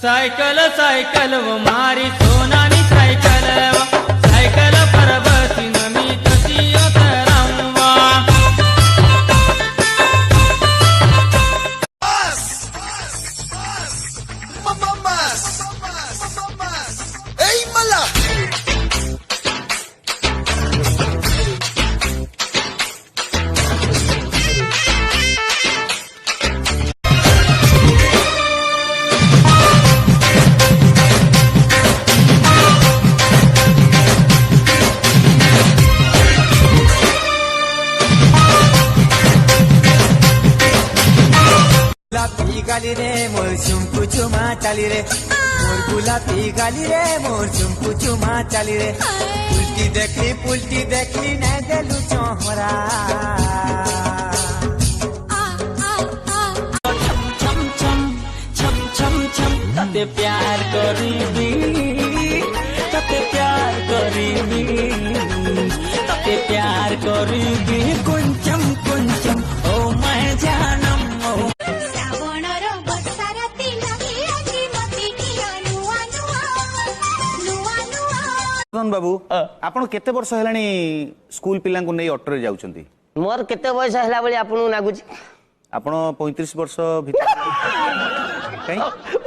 Cycle cycle व मारी सोनानी cycle cycle पर बसीन मी कशी उतरावा मला गाली रे मोर चुमकु चुमा चाली रे मोर गुलाबी गाली रे मोर चुमकु चुमा चाली रे पुलटी देखली न देलु चोहरा छम छम छम छम छम तते प्यार करीबी तते प्यार करीबी कुंचम कुंचम ओ मैं जानम बाबू आपण केते वर्ष हेलानी स्कूल पिला को नै ऑटो रे जाउछंती मोर केते बयस हला बली आपन लागुची आपण 35 वर्ष भीतर कई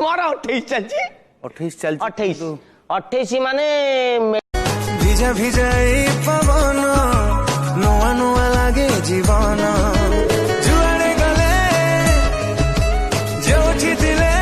मोर 28 चलची 28 चलची 28 माने भिजा भिजा पवन नुआ नुआ लागे जीवन जुआड़े गले जोठी दिले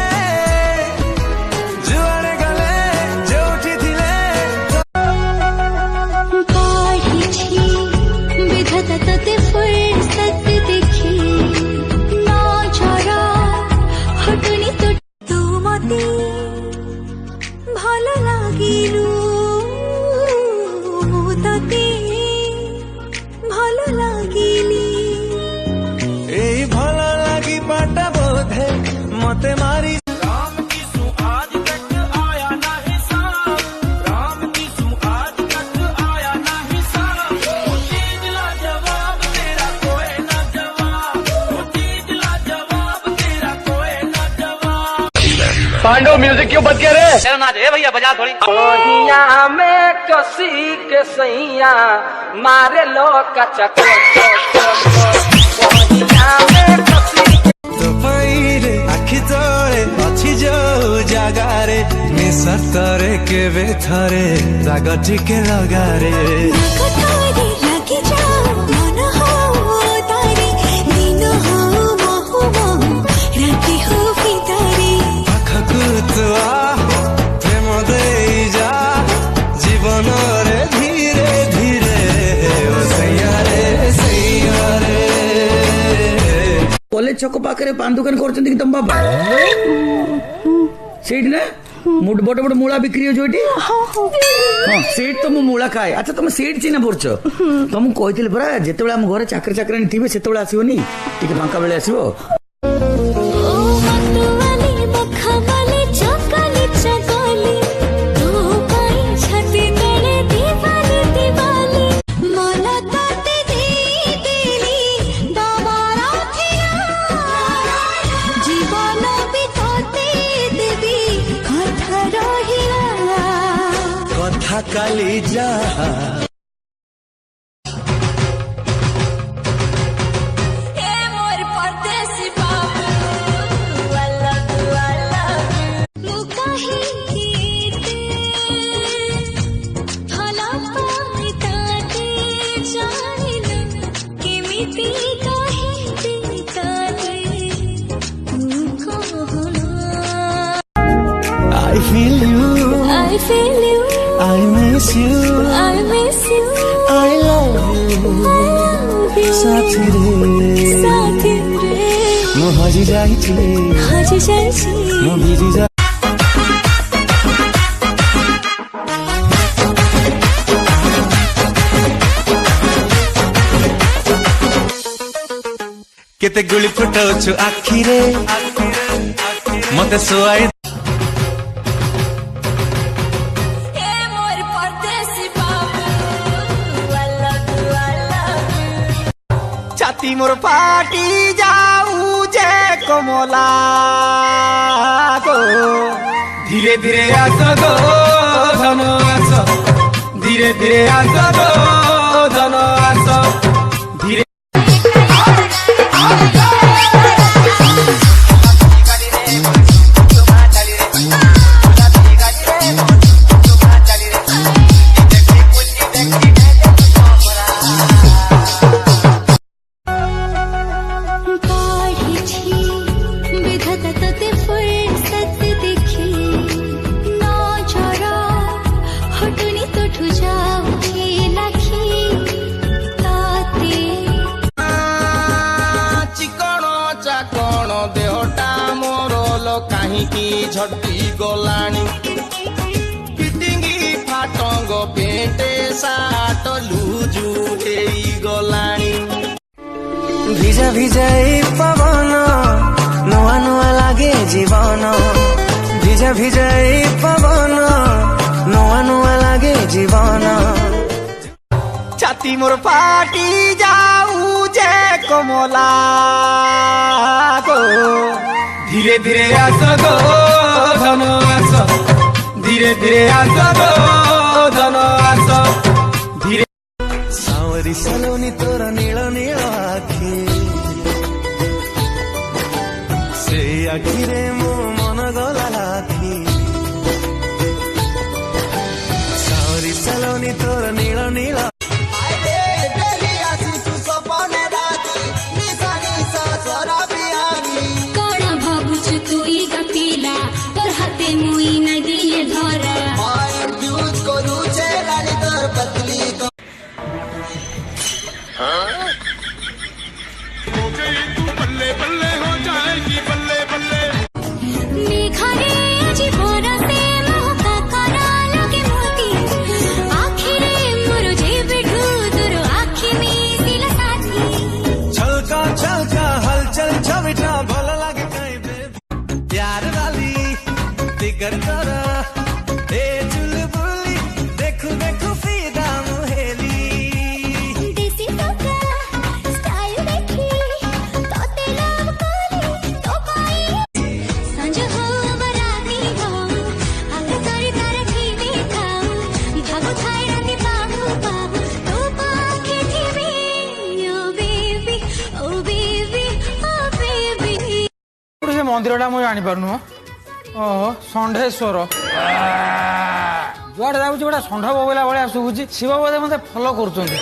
मते मारी राम की सु आज तक आया ना हिसाब राम की सु आज तक आया ना हिसाब चीज ला जवाब तेरा कोई ना जवाब चीज ला जवाब तेरा कोई ना जवाब पांडव म्यूजिक क्यों बज गया रे ना दे भैया बजा थोड़ी ओहिया में कसी के सैया मारे लो कच्चा ओहिया में कसी आखि तोरे अच्छी जो जगारे मिसा तोरे के बेथरे राग टिके लगारे पाखकु तु आ प्रेम देई जा जीवन रे धीरे धीरे ओ सैया रे कॉलेज छक पाखे पान दुकान कर तुम बाबा सेठ ना बड़ बड़ मूला बिक्री हो हाँ सेठ तो मु मूला खाए अच्छा तुम सेठ चिन्ह पड़छ तुमको कही परा जिते आम घर चाकरी चाकरानी थे से आसोनी टे फांका बेले आसो काली जा I feel you. I miss you. I love you. साथी रे मु हजी जाई छी मु भिजी जा केते गुली फुटाउछु आखी रे मते सोआई छाती मोर फाटी जाऊ जे कमला को ধীরে ধীরে আসো গো ধন আস, ধীরে ধীরে আসো গো ধন আস, ধীরে काढीची विधाता तते फुरसत देखी नजरा हटुनी तुठु जाऊची लाखी ताते ଚିକଣ ଚାକଣ ଦେହଟା ମୋର ଲୋ କାହିଁକି ଝଟି ଗଲାଣି ଫିଟିଙ୍ଗି ଫାଟଙ୍ଗ ପେଣ୍ଟେ ସାଟ ଲୁଜୁ ହେଇଗଲାଣି ভিজা ভিজা এই পবন নয়া নয়া লাগে জীবন, ভিজা ভিজা এই পবন নয়া নয়া লাগে জীবন, ছাতি মোর ফাটি যাও যে কমলা গো, ধীরে ধীরে আস গো ধন আস, ধীরে ধীরে আস গো ধন আস, ধীরে সাওরি সলোনি তোর নীল নীল আখি, ସେ ଆଖିରେ ମୋ ମନ ଗଲା ଲାଖି, ସାଉରି ସାଲନି ତୋର ନୀଳ ନୀଳ कण भाबुच तुई गपिला तोर हाते मुई न दिए धरा मेघारे जीवरा से मोहका करा लगे मोती आखिरे मोर जेब ढूदुर आखि में सिला साथी छलका छलका हलचल छविटा भल लागे कहीं बेबी प्यार वाली फिकर तोरा ए चुलबुली देखू देखू फिदा मुहेली देसी तोका स्टाइल देखी तोते लव करी तो कोई संज हो बराती हो आगे कर कर की देखाओ भागो थाई राती बाहु बाहु तो पाखे थी ओ बेबी ओ बेबी ओ बेबी ସେ ମନ୍ଦିରଟା ମୁଁ ଜାଣିପାରୁନୁ ଓହୋ ଷଣ୍ଢେଶ୍ୱର ଯୁଆଡେ ଯାଉଛି ଗୋଟେ ଷଣ୍ଢ ବୋବେଇଲା ଭଳିଆ ଶୁଭୁଛି ଶିବ ବୋଧେ ମତେ ଫଲୋ କରୁଛନ୍ତି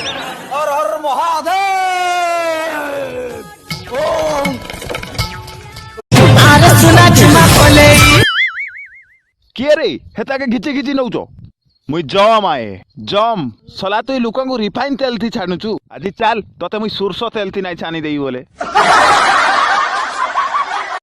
ହର ହର ମହାଦେବ କିଏ ରେ ହେତାକେ ଘିଚି ଘିଚି ନଉଛ ମୁଇଁ ଜମ୍ ଆଏ ଜମ୍ ସଲା ତୁଇ ଲୋକଙ୍କୁ ରିଫାଇନ୍ ତେଲ ଥି ଛାଣୁଛୁ ଆଜି ଚାଲ ତତେ ମୁଇଁ ସୋରଷ ତେଲ ଥି ନାଇଁ ଛାଣି ଦେଇ ବୋଲେ